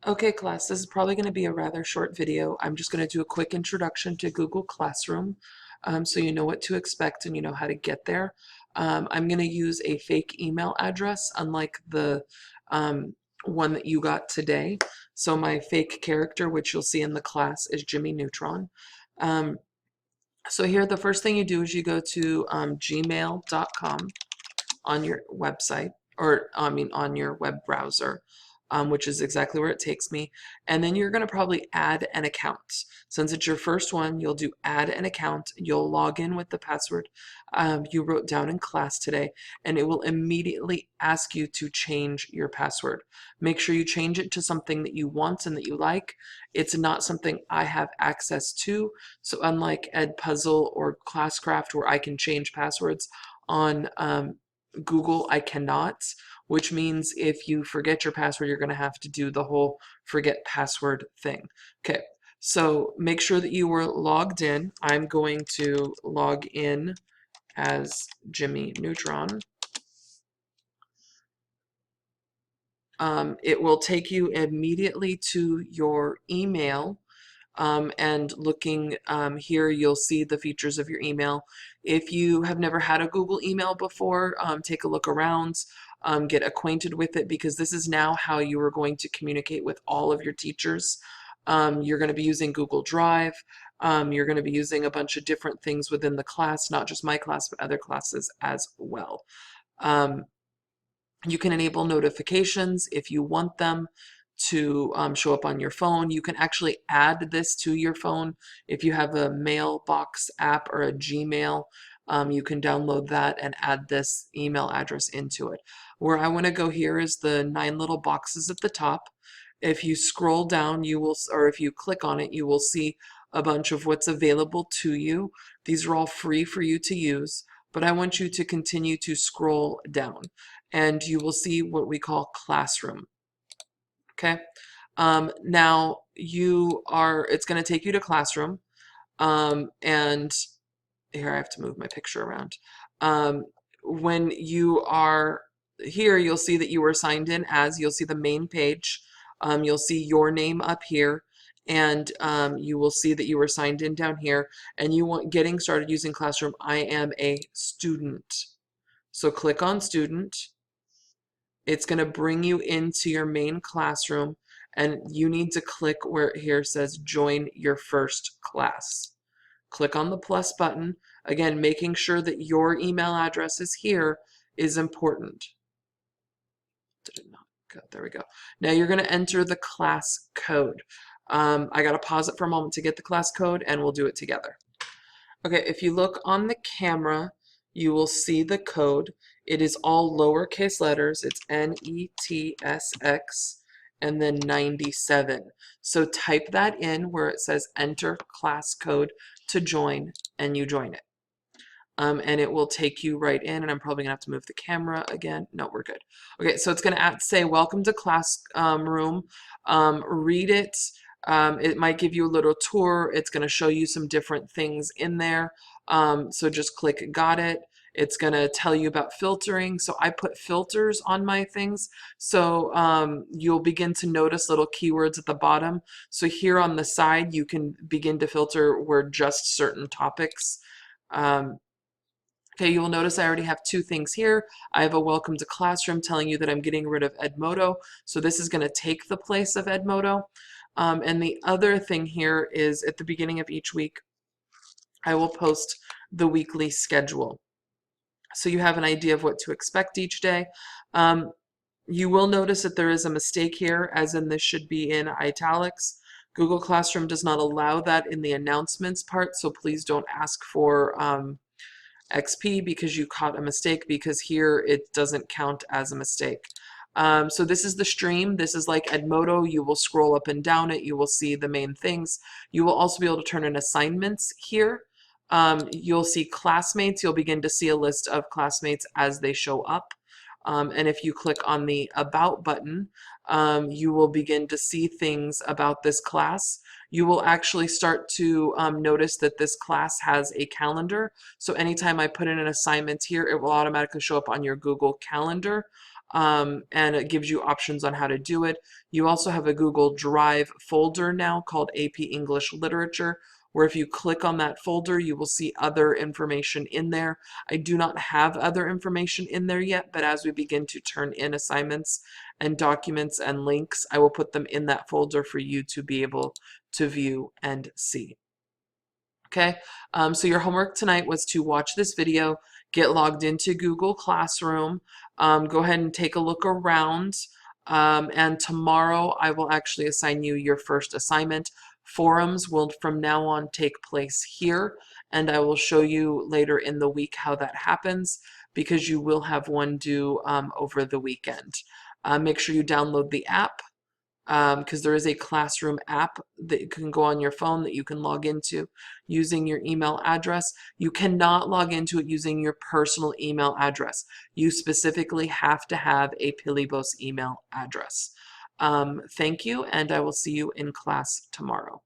Okay, class, this is probably going to be a rather short video. I'm just going to do a quick introduction to Google Classroom so you know what to expect and you know how to get there. I'm going to use a fake email address, unlike the one that you got today. So my fake character, which you'll see in the class, is Jimmy Neutron. Um, so here, the first thing you do is you go to gmail.com on your website, or I mean on your web browser, which is exactly where it takes me. And then you're going to probably add an account. Since it's your first one, you'll do add an account. You'll log in with the password you wrote down in class today, and it will immediately ask you to change your password. Make sure you change it to something that you want and that you like. It's not something I have access to. So unlike Edpuzzle or Classcraft, where I can change passwords on Google, I cannot, which means if you forget your password, you're going to have to do the whole forget password thing. Okay, so make sure that you were logged in. I'm going to log in as Jimmy Neutron. It will take you immediately to your email. And looking here, you'll see the features of your email. If you have never had a Google email before, take a look around, get acquainted with it, because this is now how you are going to communicate with all of your teachers. You're going to be using Google Drive. You're going to be using a bunch of different things within the class, not just my class, but other classes as well. You can enable notifications if you want them to show up on your phone. You can actually add this to your phone. If you have a mailbox app or a Gmail, you can download that and add this email address into it. Where I want to go here is the 9 little boxes at the top. If you scroll down, you will, or if you click on it, you will see a bunch of what's available to you. These are all free for you to use, but I want you to continue to scroll down, and you will see what we call Classroom. Okay. Now it's going to take you to Classroom. And here I have to move my picture around. When you are here, you'll see that you were signed in as, you'll see the main page. You'll see your name up here, and you will see that you were signed in down here, and you want getting started using Classroom. I am a student. So click on student. It's going to bring you into your main classroom, and you need to click where it here says join your first class. Click on the plus button. Again, making sure that your email address is here is important. Did it not go? There we go. Now you're going to enter the class code. I got to pause it for a moment to get the class code, and we'll do it together. Okay, if you look on the camera, you will see the code. It is all lowercase letters. It's NETSX and then 97. So type that in where it says enter class code to join, and you join it. And it will take you right in, and I'm probably gonna have to move the camera again. No, we're good. Okay, so it's gonna say welcome to class room. Read it. It might give you a little tour. It's going to show you some different things in there. So just click got it. It's going to tell you about filtering. So I put filters on my things. So you'll begin to notice little keywords at the bottom. So here on the side, you can begin to filter where just certain topics. Okay, you will notice I already have 2 things here. I have a welcome to classroom telling you that I'm getting rid of Edmodo. So this is going to take the place of Edmodo. And the other thing here is at the beginning of each week, I will post the weekly schedule. So you have an idea of what to expect each day. You will notice that there is a mistake here, as in this should be in italics. Google Classroom does not allow that in the announcements part, so please don't ask for XP because you caught a mistake, because here it doesn't count as a mistake. So this is the stream. This is like Edmodo. You will scroll up and down it. You will see the main things. You will also be able to turn in assignments here. You'll see classmates. You'll begin to see a list of classmates as they show up. And if you click on the About button, you will begin to see things about this class. You will actually start to notice that this class has a calendar. So anytime I put in an assignment here, it will automatically show up on your Google Calendar. and it gives you options on how to do it. You also have a Google Drive folder now called AP English Literature, where if you click on that folder, you will see other information in there. I do not have other information in there yet, but as we begin to turn in assignments and documents and links, I will put them in that folder for you to be able to view and see. Okay, so your homework tonight was to watch this video, get logged into Google Classroom, go ahead and take a look around, and tomorrow I will actually assign you your first assignment. Forums will from now on take place here, and I will show you later in the week how that happens because you will have one due over the weekend. Make sure you download the app, because there is a classroom app that you can go on your phone that you can log into using your email address. You cannot log into it using your personal email address. You specifically have to have a Pilibos email address. Thank you, and I will see you in class tomorrow.